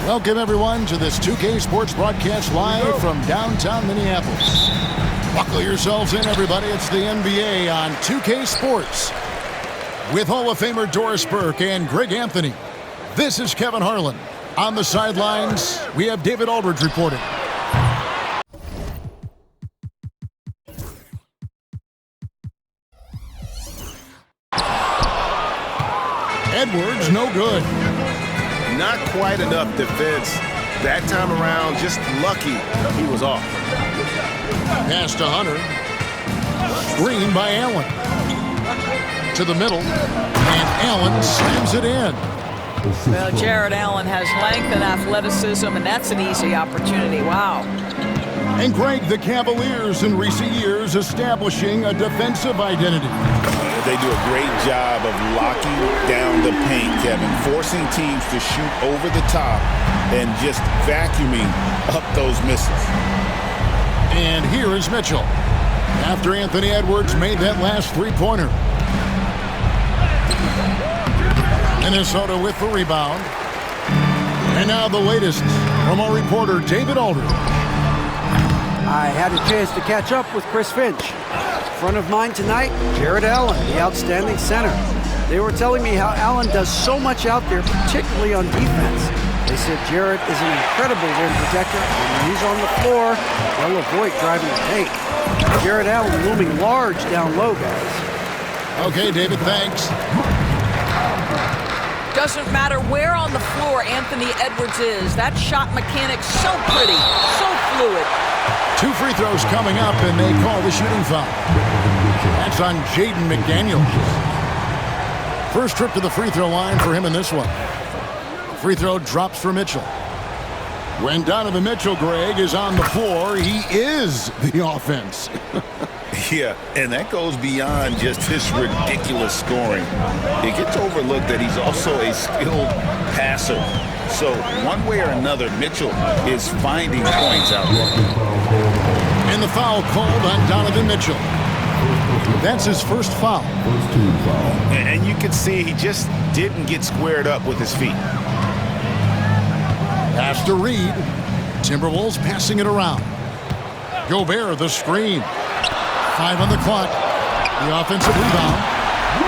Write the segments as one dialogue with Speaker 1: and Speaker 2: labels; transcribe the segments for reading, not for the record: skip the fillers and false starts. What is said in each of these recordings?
Speaker 1: Welcome, everyone, to this 2K Sports broadcast live from downtown Minneapolis. Buckle yourselves in, everybody. It's the NBA on 2K Sports. With Hall of Famer Doris Burke and Greg Anthony, this is Kevin Harlan. On the sidelines, we have David Aldridge reporting. Edwards, no good.
Speaker 2: Not quite enough defense. That time around, just lucky he was off.
Speaker 1: Pass to Hunter. Screen by Allen. To the middle. And Allen slams it in.
Speaker 3: Well, Jared Allen has length and athleticism, and that's an easy opportunity. Wow.
Speaker 1: And Greg, the Cavaliers in recent years establishing a defensive identity.
Speaker 2: They do a great job of locking down the paint, Kevin, forcing teams to shoot over the top and just vacuuming up those misses.
Speaker 1: And here is Mitchell after Anthony Edwards made that last three-pointer. Minnesota with the rebound. And now the latest from our reporter, David Aldridge.
Speaker 4: I had a chance to catch up with Chris Finch. Front of mind tonight, Jared Allen, the outstanding center. They were telling me how Allen does so much out there, particularly on defense. They said Jared is an incredible rim protector, and when he's on the floor, they'll avoid driving the paint. Jared Allen looming large down low, guys.
Speaker 1: Okay, David, thanks.
Speaker 3: Doesn't matter where on the floor Anthony Edwards is. That shot mechanic's so pretty, so fluid.
Speaker 1: 2 free throws coming up, and they call the shooting foul. That's on Jaden McDaniels. First trip to the free throw line for him in this one. Free throw drops for Mitchell. When Donovan Mitchell, Greg, is on the floor, he is the offense.
Speaker 2: Yeah, and that goes beyond just his ridiculous scoring. It gets overlooked that he's also a skilled passer. So one way or another, Mitchell is finding points out there.
Speaker 1: And the foul called on Donovan Mitchell. That's his first foul.
Speaker 2: And you can see he just didn't get squared up with his feet.
Speaker 1: Pass to Reed. Timberwolves passing it around. Gobert, the screen. 5 on the clock. The offensive rebound.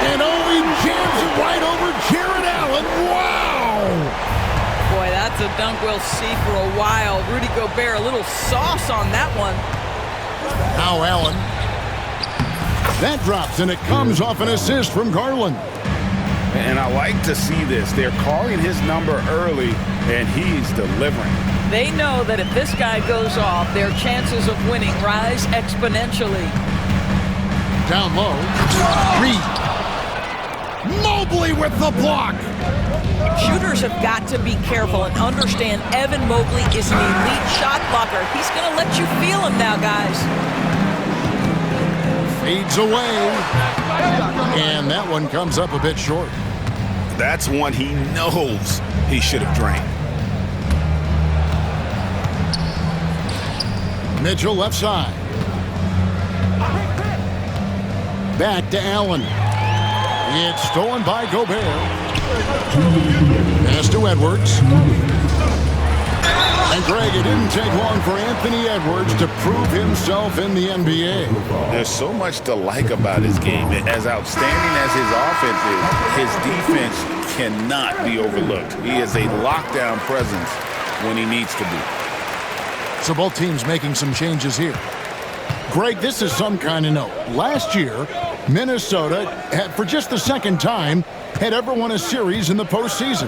Speaker 1: And he jams it right over Jared Allen. Wow!
Speaker 3: Boy, that's a dunk we'll see for a while. Rudy Gobert, a little sauce on that one.
Speaker 1: Now Allen. That drops, and it comes off an assist from Garland.
Speaker 2: And I like to see this. They're calling his number early, and he's delivering.
Speaker 3: They know that if this guy goes off, their chances of winning rise exponentially.
Speaker 1: Down low. Reed. Mobley with the block.
Speaker 3: Shooters have got to be careful and understand Evan Mobley is an elite shot blocker. He's going to let you feel him now, guys.
Speaker 1: Fades away. And that one comes up a bit short.
Speaker 2: That's one he knows he should have drained.
Speaker 1: Mitchell left side. Back to Allen. It's stolen by Gobert. Pass to Edwards. And Greg, it didn't take long for Anthony Edwards to prove himself in the NBA.
Speaker 2: There's so much to like about his game. As outstanding as his offense is, his defense cannot be overlooked. He is a lockdown presence when he needs to be.
Speaker 1: So both teams making some changes here. Greg, this is some kind of note. Last year, Minnesota, for just the second time, had ever won a series in the postseason.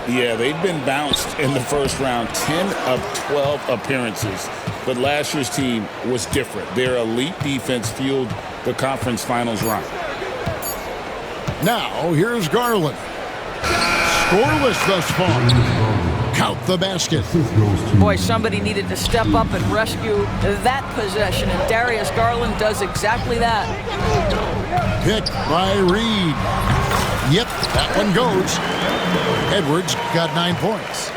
Speaker 2: Yeah, they've been bounced in the first round, 10 of 12 appearances. But last year's team was different. Their elite defense fueled the conference finals run.
Speaker 1: Now, here's Garland. Scoreless thus far. Count the basket.
Speaker 3: Boy, somebody needed to step up and rescue that possession, and Darius Garland does exactly that.
Speaker 1: Picked by Reed. Yep, that one goes. Edwards got 9 points.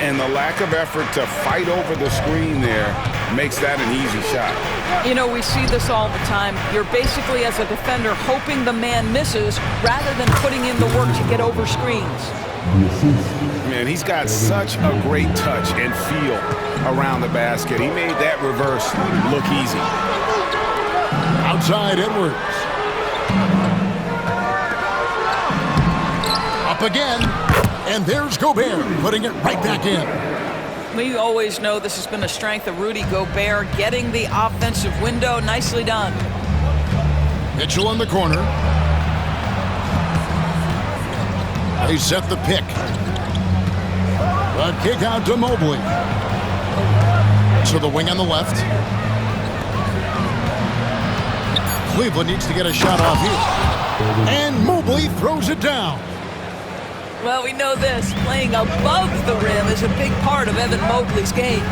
Speaker 2: And the lack of effort to fight over the screen there makes that an easy shot.
Speaker 3: You know, we see this all the time. You're basically, as a defender, hoping the man misses rather than putting in the work to get over screens.
Speaker 2: Man, he's got such a great touch and feel around the basket. He made that reverse look easy.
Speaker 1: Outside Edwards. Up again. And there's Gobert putting it right back in.
Speaker 3: We always know this has been a strength of Rudy Gobert, getting the offensive window. Nicely done.
Speaker 1: Mitchell in the corner. They set the pick. A kick out to Mobley. To the wing on the left. Cleveland needs to get a shot off here. And Mobley throws it down.
Speaker 3: Well, we know this. Playing above the rim is a big part of Evan Mobley's game.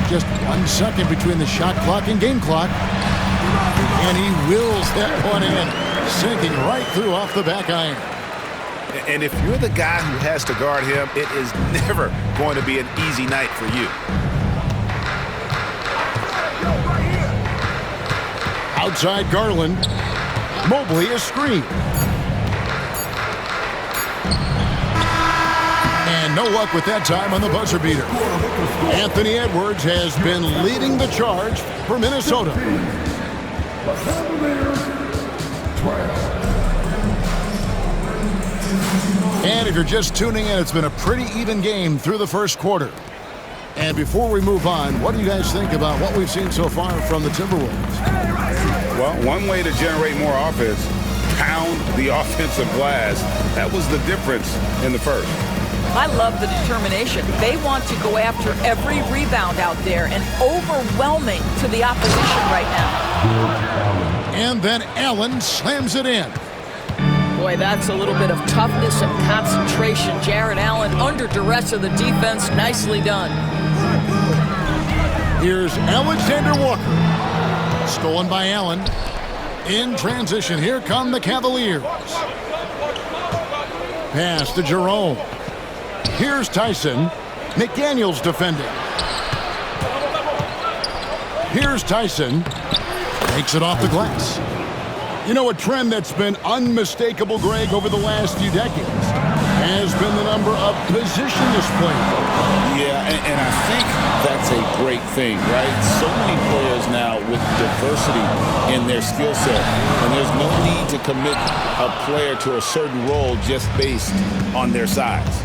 Speaker 1: Just 1 second between the shot clock and game clock. And he wills that one in, sinking right through off the back iron.
Speaker 2: And if you're the guy who has to guard him, it is never going to be an easy night for you.
Speaker 1: Outside Garland. Mobley is screened. And no luck with that time on the buzzer beater. Anthony Edwards has been leading the charge for Minnesota. And if you're just tuning in, it's been a pretty even game through the first quarter. And before we move on, what do you guys think about what we've seen so far from the Timberwolves?
Speaker 2: Well, one way to generate more offense, pound the offensive glass. That was the difference in the first.
Speaker 3: I love the determination. They want to go after every rebound out there and overwhelming to the opposition right now.
Speaker 1: And then Allen slams it in.
Speaker 3: Boy, that's a little bit of toughness and concentration. Jarrett Allen under duress of the defense. Nicely done.
Speaker 1: Here's Alexander Walker. Stolen by Allen. In transition, here come the Cavaliers. Pass to Jerome. Here's Tyson. McDaniels defending. Here's Tyson. Takes it off the glass. You know, a trend that's been unmistakable, Greg, over the last few decades has been the number of positionless players.
Speaker 2: Yeah, and I think that's a great thing, right? So many players now with diversity in their skill set, and there's no need to commit a player to a certain role just based on their size.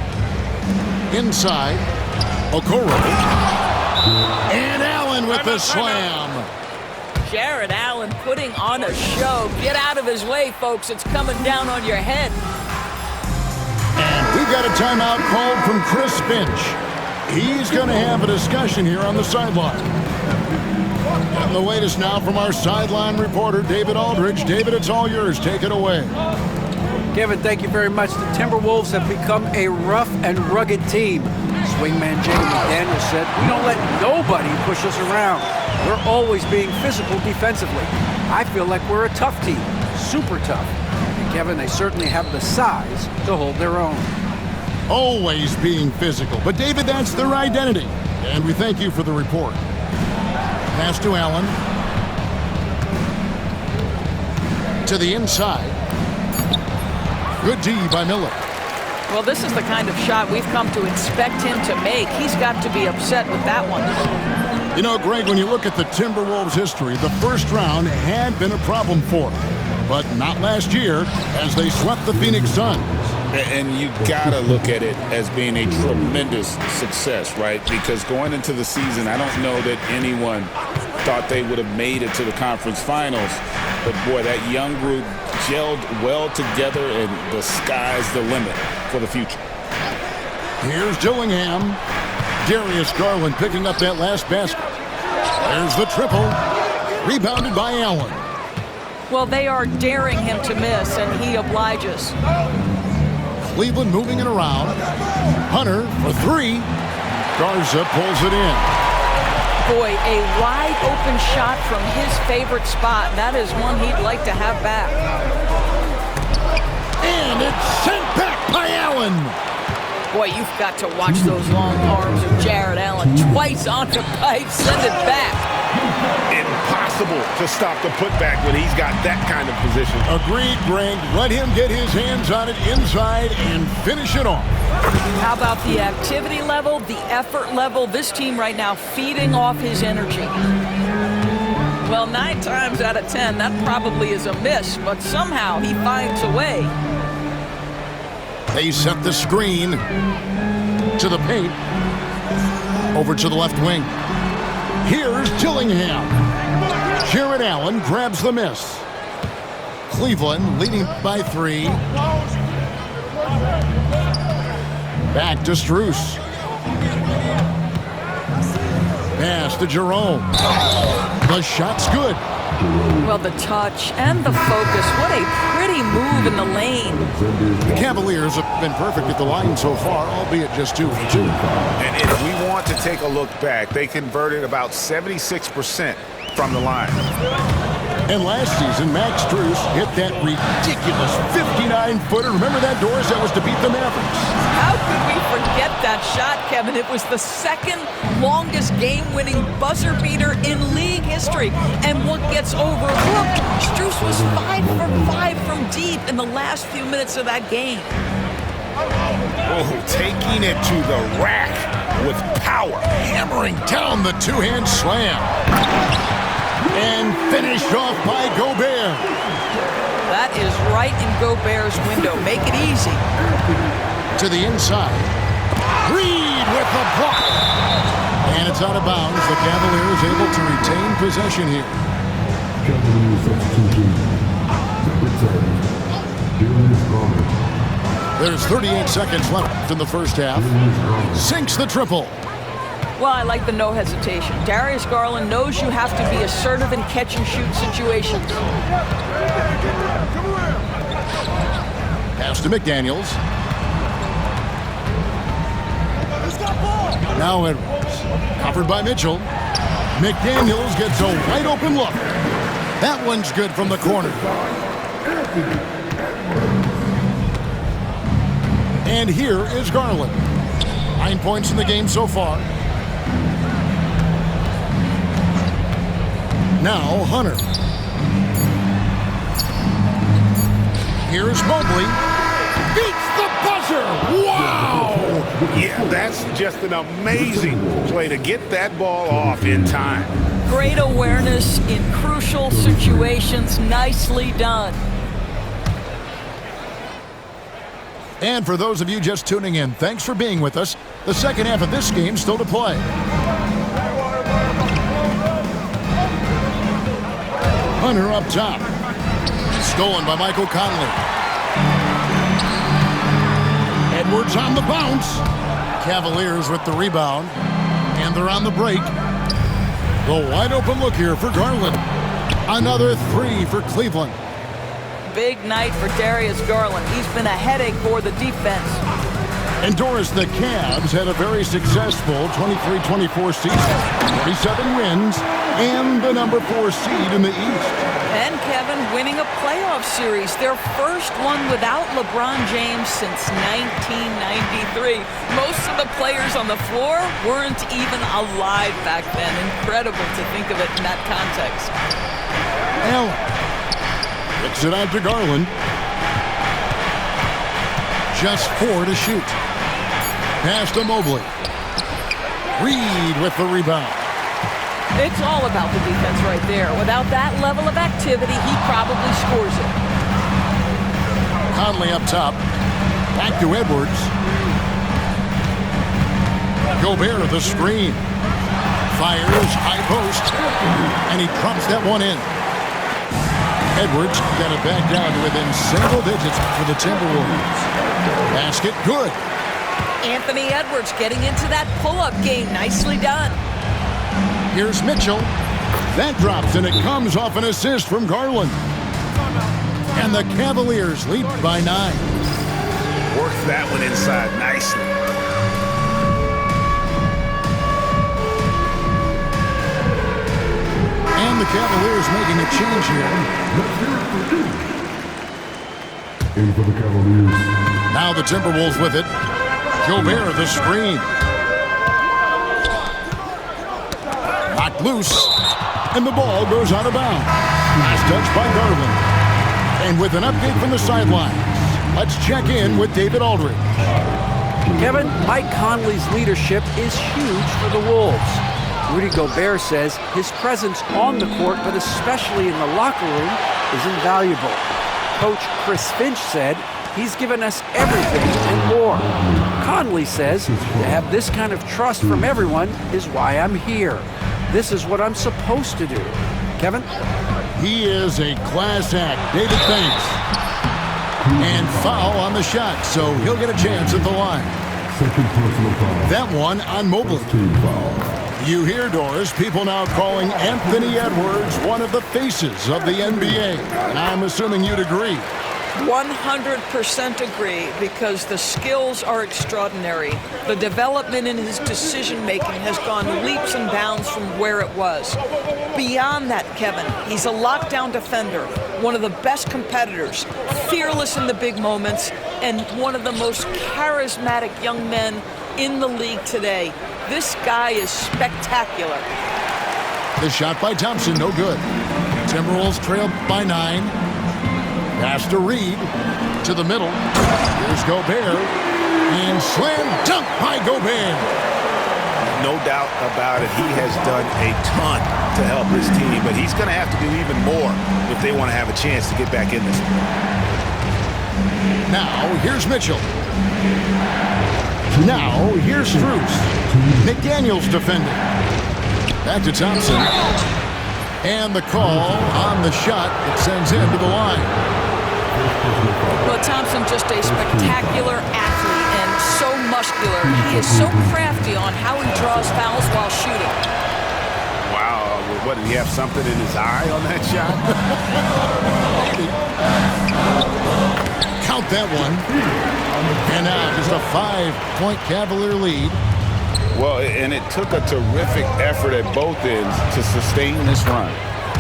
Speaker 1: Inside, Okoro. And Allen with the slam.
Speaker 3: Jarrett Allen putting on a show. Get out of his way, folks. It's coming down on your head.
Speaker 1: And we've got a timeout called from Chris Finch. He's going to have a discussion here on the sideline. And the latest now from our sideline reporter, David Aldridge. David, it's all yours. Take it away.
Speaker 4: Kevin, thank you very much. The Timberwolves have become a rough and rugged team. Swingman Jaden McDaniels said, "We don't let nobody push us around. We're always being physical defensively. I feel like we're a tough team, super tough." And Kevin, they certainly have the size to hold their own.
Speaker 1: Always being physical. But, David, that's their identity. And we thank you for the report. Pass to Allen. To the inside. Good D by Miller.
Speaker 3: Well, this is the kind of shot we've come to expect him to make. He's got to be upset with that one.
Speaker 1: You know, Greg, when you look at the Timberwolves' history, the first round had been a problem for them. But not last year, as they swept the Phoenix Suns.
Speaker 2: And you gotta look at it as being a tremendous success, right? Because going into the season, I don't know that anyone thought they would have made it to the conference finals. But boy, that young group gelled well together, and the sky's the limit for the future.
Speaker 1: Here's Dillingham. Darius Garland picking up that last basket. There's the triple. Rebounded by Allen.
Speaker 3: Well, they are daring him to miss, and he obliges.
Speaker 1: Cleveland moving it around. Hunter for three. Garza pulls it in.
Speaker 3: Boy, a wide open shot from his favorite spot. That is one he'd like to have back.
Speaker 1: And it's sent back by Allen.
Speaker 3: Boy, you've got to watch those long arms of Jared Allen. Twice on the pipe, send it back.
Speaker 2: Impossible to stop the putback when he's got that kind of position.
Speaker 1: Agreed, Greg. Let him get his hands on it inside and finish it off.
Speaker 3: How about the activity level, the effort level? This team right now feeding off his energy. Well, 9 times out of 10, that probably is a miss, but somehow he finds a way.
Speaker 1: They set the screen to the paint. Over to the left wing. Here's Dillingham. Jared Allen grabs the miss. Cleveland leading by 3. Back to Strus. Pass to Jerome. The shot's good.
Speaker 3: Well, the touch and the focus. What a pretty move in the lane.
Speaker 1: The Cavaliers have been perfect at the line so far, albeit just 2 for 2.
Speaker 2: And if we want to take a look back, they converted about 76% from the line.
Speaker 1: And last season, Max Strus hit that ridiculous 59-footer. Remember that, Doris? That was to beat the Mavericks.
Speaker 3: How could we forget that shot, Kevin? It was the second longest game-winning buzzer beater in league history. And what gets overlooked, Strus was 5 for 5 from deep in the last few minutes of that game.
Speaker 2: Oh, taking it to the rack with power.
Speaker 1: Hammering down the two-hand slam. And finished off by Gobert.
Speaker 3: That is right in Gobert's window. Make it easy.
Speaker 1: To the inside. Reed with the block. And it's out of bounds. The Cavaliers able to retain possession here.
Speaker 5: Cavaliers substitution.
Speaker 1: There's 38 seconds left in the first half. Sinks the triple.
Speaker 3: Well, I like the no hesitation. Darius Garland knows you have to be assertive in catch-and-shoot situations.
Speaker 1: Pass to McDaniels. Now Edwards. Covered by Mitchell. McDaniels gets a wide-open look. That one's good from the corner. And here is Garland. 9 points in the game so far. Now Hunter. Here's Mobley. Beats the buzzer. Wow!
Speaker 2: Yeah, that's just an amazing play to get that ball off in time.
Speaker 3: Great awareness in crucial situations. Nicely done.
Speaker 1: And for those of you just tuning in, thanks for being with us. The second half of this game still to play. Hunter up top. Stolen by Michael Conley. Edwards on the bounce. Cavaliers with the rebound. And they're on the break. The wide open look here for Garland. Another 3 for Cleveland.
Speaker 3: Big night for Darius Garland. He's been a headache for the defense.
Speaker 1: And Doris, the Cavs had a very successful 23-24 season. 47 wins and the number 4 seed in the East.
Speaker 3: And Kevin winning a playoff series, their first one without LeBron James since 1993. Most of the players on the floor weren't even alive back then. Incredible to think of it in that context.
Speaker 1: Allen kicks it out to Garland. Just 4 to shoot. Pass to Mobley. Reed with the rebound.
Speaker 3: It's all about the defense right there. Without that level of activity, he probably scores it.
Speaker 1: Conley up top. Back to Edwards. Gobert the screen. Fires high post. And he drops that one in. Edwards got it back down to within single digits for the Timberwolves. Basket good.
Speaker 3: Anthony Edwards getting into that pull-up game. Nicely done.
Speaker 1: Here's Mitchell. That drops, and it comes off an assist from Garland. And the Cavaliers lead by 9.
Speaker 2: Works that one inside nicely.
Speaker 1: And the Cavaliers making a change here.
Speaker 5: In for the Cavaliers.
Speaker 1: Now the Timberwolves with it. Gobert the screen. Knocked loose, and the ball goes out of bounds. Last touch by Garland. And with an update from the sidelines, let's check in with David Aldridge.
Speaker 4: Kevin, Mike Conley's leadership is huge for the Wolves. Rudy Gobert says his presence on the court, but especially in the locker room, is invaluable. Coach Chris Finch said he's given us everything and more. Conley says to have this kind of trust from everyone is why I'm here. This is what I'm supposed to do. Kevin?
Speaker 1: He is a class act. David, thanks. And foul on the shot, so he'll get a chance at the line.
Speaker 5: Second personal foul.
Speaker 1: That one on Mobley.
Speaker 5: Team foul.
Speaker 1: You hear, Doris, people now calling Anthony Edwards one of the faces of the NBA. And I'm assuming you'd agree.
Speaker 3: 100% agree, because the skills are extraordinary. The development in his decision-making has gone leaps and bounds from where it was. Beyond that, Kevin, he's a lockdown defender, one of the best competitors, fearless in the big moments, and one of the most charismatic young men in the league today. This guy is spectacular.
Speaker 1: The shot by Thompson, no good. Timberwolves trail by 9. Pass to Reed, to the middle. Here's Gobert, and slam dunk by Gobert.
Speaker 2: No doubt about it, he has done a ton to help his team, but he's going to have to do even more if they want to have a chance to get back in this one.
Speaker 1: Now, here's Mitchell. Now, here's Strus. McDaniels defending. Back to Thompson. And the call on the shot that sends him to the line.
Speaker 3: Well, Thompson, just a spectacular athlete and so muscular. He is so crafty on how he draws fouls while shooting.
Speaker 2: Wow, what, did he have something in his eye on that shot?
Speaker 1: Count that one. And now just a 5-point Cavalier lead.
Speaker 2: Well, and it took a terrific effort at both ends to sustain this run.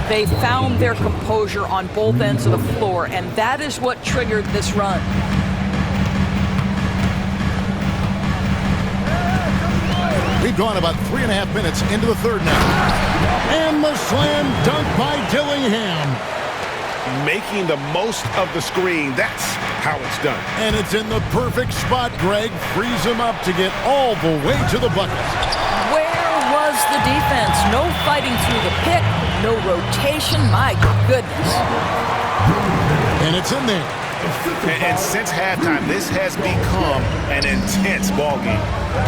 Speaker 3: They found their composure on both ends of the floor, and that is what triggered this run.
Speaker 1: We've gone about 3.5 minutes into the third now. And the slam dunk by Dillingham.
Speaker 2: Making the most of the screen, that's how it's done.
Speaker 1: And it's in the perfect spot, Greg. Frees him up to get all the way to the bucket.
Speaker 3: Where was the defense? No fighting through the pick, no rotation. My goodness.
Speaker 1: And it's in there.
Speaker 2: And since halftime, this has become an intense ball game.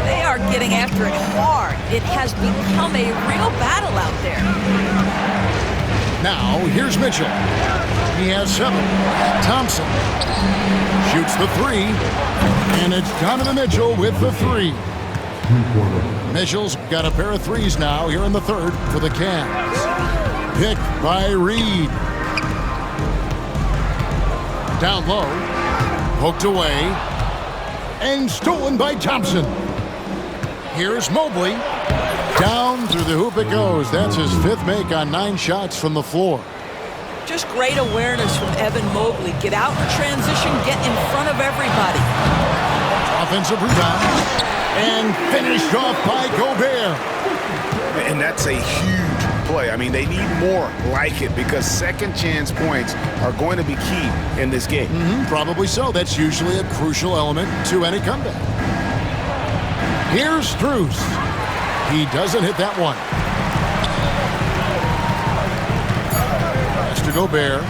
Speaker 3: They are getting after it hard. It has become a real battle out there.
Speaker 1: Now, here's Mitchell. He has 7. Thompson shoots the 3. And it's Donovan Mitchell with the 3. Mitchell's got a pair of 3s now here in the third for the Cavs. Picked by Reed. Down low. Poked away. And stolen by Thompson. Here's Mobley. Down through the hoop it goes. That's his 5th make on 9 shots from the floor.
Speaker 3: Just great awareness from Evan Mobley. Get out in transition, get in front of everybody.
Speaker 1: Offensive rebound. And finished off by Gobert.
Speaker 2: And that's a huge play. I mean, they need more like it because second chance points are going to be key in this game.
Speaker 1: Probably so. That's usually a crucial element to any comeback. Here's Strus. He doesn't hit that one. Pass to Gobert.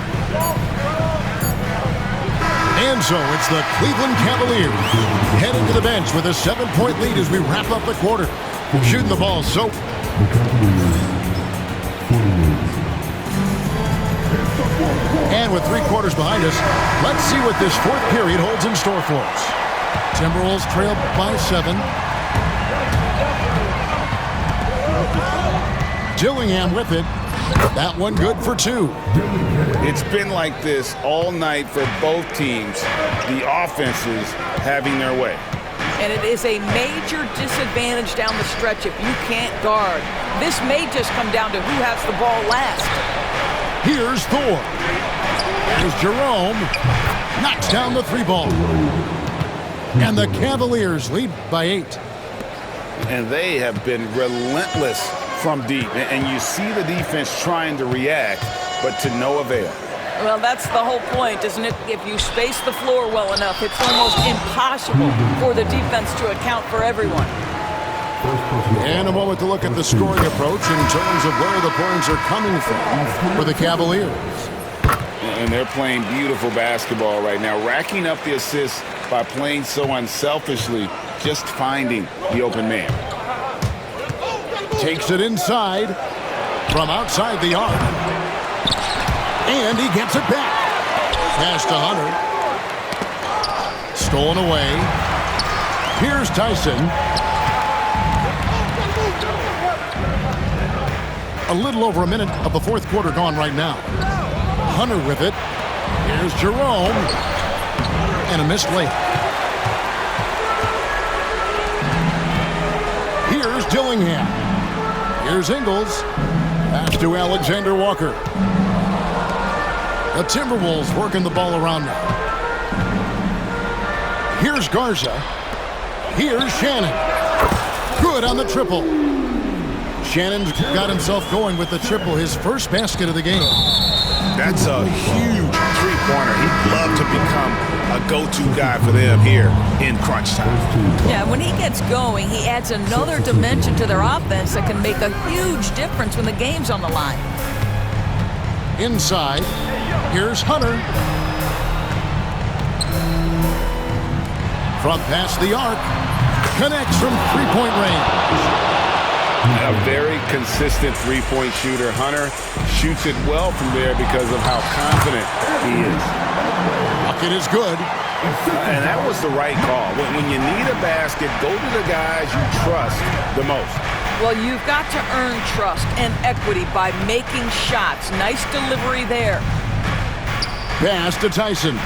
Speaker 1: And so it's the Cleveland Cavaliers heading to the bench with a 7-point lead as we wrap up the quarter. Shooting the ball, so. And with 3 quarters behind us, let's see what this 4th period holds in store for us. Timberwolves trail by 7. Dillingham with it. That one good for 2.
Speaker 2: It's been like this all night for both teams. The offenses having their way.
Speaker 3: And it is a major disadvantage down the stretch if you can't guard. This may just come down to who has the ball last.
Speaker 1: Here's Thor. Here's Jerome. Knocks down the 3 ball. And the Cavaliers lead by 8.
Speaker 2: And they have been relentless from deep. And you see the defense trying to react, but to no avail.
Speaker 3: Well, that's the whole point, isn't it? If you space the floor well enough, it's almost impossible for the defense to account for everyone.
Speaker 1: And a moment to look at the scoring approach in terms of where the points are coming from for the Cavaliers.
Speaker 2: And they're playing beautiful basketball right now, racking up the assists by playing so unselfishly, just finding the open man.
Speaker 1: Takes it inside from outside the arc. And he gets it back. Pass to Hunter. Stolen away. Here's Tyson. A little over a minute of the fourth quarter gone right now. Hunter with it. Here's Jerome. And a missed layup. Here's Dillingham. Here's Ingles. Pass to Alexander Walker. The Timberwolves working the ball around now. Here's Garza. Here's Shannon. Good on the triple. Shannon's got himself going with the triple, his first basket of the game.
Speaker 2: That's a huge three-pointer. He'd love to become a go-to guy for them here in crunch time.
Speaker 3: Yeah, when he gets going, he adds another dimension to their offense that can make a huge difference when the game's on the line.
Speaker 1: Inside, here's Hunter. From past the arc, connects from three-point range.
Speaker 2: A very consistent three-point shooter. Hunter shoots it well from there because of how confident he is.
Speaker 1: Bucket is good.
Speaker 2: And that was the right call. When you need a basket, go to the guys you trust the most.
Speaker 3: Well, you've got to earn trust and equity by making shots. Nice delivery there.
Speaker 1: Pass to Tyson.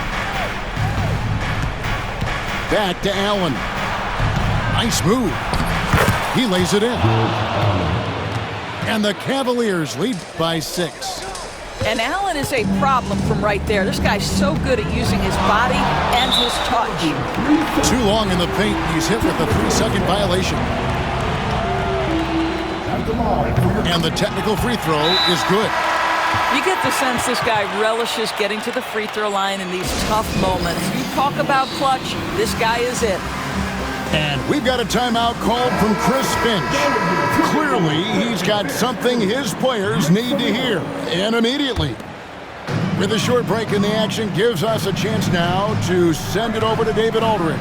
Speaker 1: Back to Allen. Nice move. He lays it in. And the Cavaliers lead by 6.
Speaker 3: And Allen is a problem from right there. This guy's so good at using his body and his touch.
Speaker 1: Too long in the paint. He's hit with a 3-second violation. And the technical free throw is good.
Speaker 3: You get the sense this guy relishes getting to the free throw line in these tough moments. You talk about clutch, this guy is it.
Speaker 1: And we've got a timeout called from Chris Finch. Clearly, he's got something his players need to hear, and immediately. With a short break in the action, gives us a chance now to send it over to David Aldridge.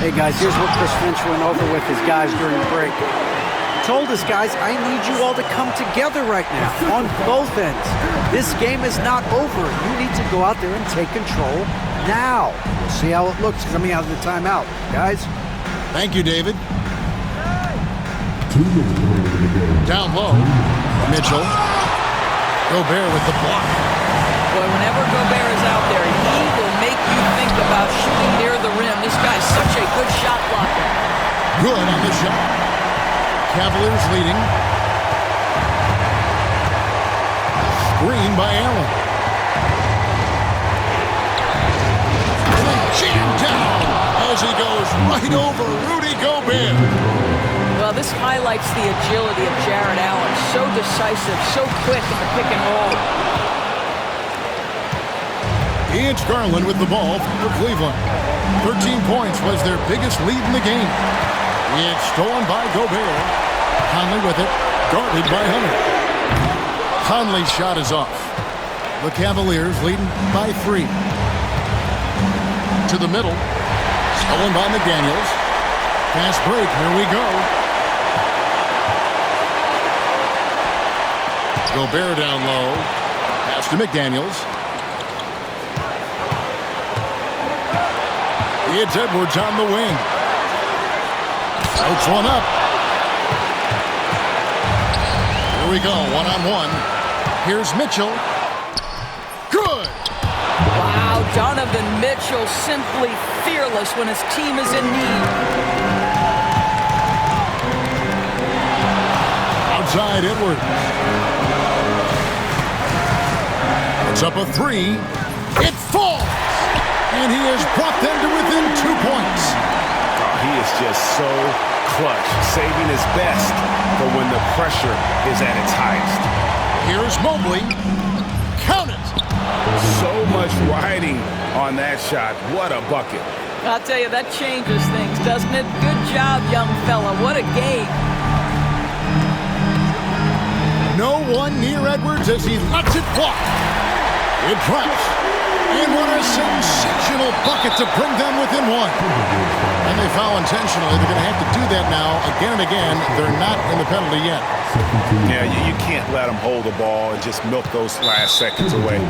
Speaker 4: Hey guys, here's what Chris Finch went over with his guys during the break. He told us, guys, I need you all to come together right now on both ends. This game is not over. You need to go out there and take control now. We'll see how it looks coming out of the timeout, guys.
Speaker 1: Thank you, David. Down low, Mitchell. Gobert with the block.
Speaker 3: Boy, whenever Gobert is out there, he will make you think about shooting near the rim. This guy's such a good shot blocker.
Speaker 1: Good on the shot. Cavaliers leading. Screen by Allen. Jammed down as he goes right over Rudy Gobert.
Speaker 3: Well, this highlights the agility of Jarrett Allen. So decisive, so quick in the pick and roll.
Speaker 1: It's Garland with the ball for Cleveland. 13 points was their biggest lead in the game. It's stolen by Gobert. Conley with it, guarded by Hunter. Conley's shot is off. The Cavaliers leading by 3. To the middle. Stolen by McDaniels. Fast break. Here we go. Gobert down low. Pass to McDaniels. It's Edwards on the wing. Floats one up. Here we go. One-on-one. Here's Mitchell. Good.
Speaker 3: Wow, Donovan Mitchell simply fearless when his team is in need.
Speaker 1: Outside Edwards. It's up a 3. It falls. And he has brought them to within 2 points.
Speaker 2: He is just so clutch, saving his best for when the pressure is at its highest.
Speaker 1: Here's Mobley. Count it.
Speaker 2: So much riding on that shot. What a bucket.
Speaker 3: I'll tell you, that changes things, doesn't it? Good job, young fella. What a game.
Speaker 1: No one near Edwards as he lets it fly. It drops. And what a sensational bucket to bring them within one. And they foul intentionally. They're going to have to do that now again and again. They're not in the penalty yet.
Speaker 2: Yeah, you can't let them hold the ball and just milk those last seconds away.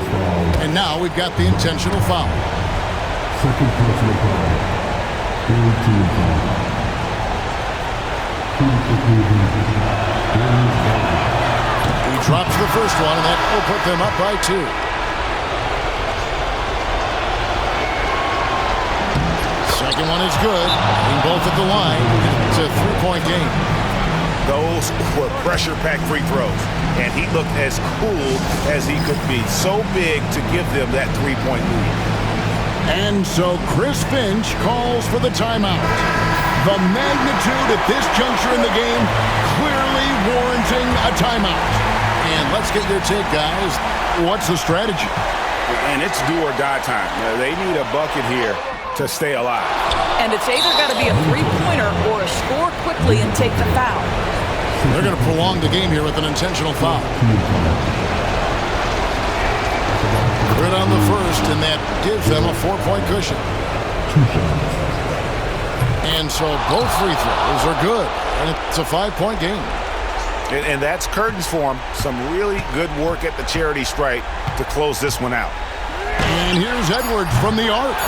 Speaker 1: And now we've got the intentional foul.
Speaker 5: Second personal foul. Third team foul.
Speaker 1: He drops the first one, and that will put them up by 2. Second one is good. Hitting both at the line. It's a 3-point game.
Speaker 2: Those were pressure-packed free throws, and he looked as cool as he could be. So big to give them that 3-point lead.
Speaker 1: And so Chris Finch calls for the timeout. The magnitude at this juncture in the game clearly warranting a timeout. And let's get your take, guys. What's the strategy?
Speaker 2: And it's do or die time. They need a bucket here to stay alive.
Speaker 3: And it's either got to be a three-pointer or a score quickly and take the foul.
Speaker 1: They're going to prolong the game here with an intentional foul. Good on the first, and that gives them a 4-point cushion. And so both free throws are good, and it's a 5-point game.
Speaker 2: And that's curtains for him. Some really good work at the charity stripe to close this one out.
Speaker 1: And here's Edwards from the arc.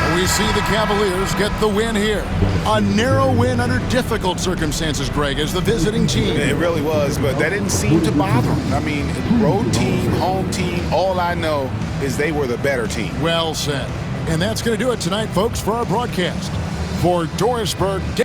Speaker 1: So we see the Cavaliers get the win here. A narrow win under difficult circumstances, Greg, as the visiting team.
Speaker 2: It really was, but that didn't seem to bother him. I mean, road team, home team, all I know is they were the better team.
Speaker 1: Well said. And that's going to do it tonight, folks, for our broadcast. For Dorisburg,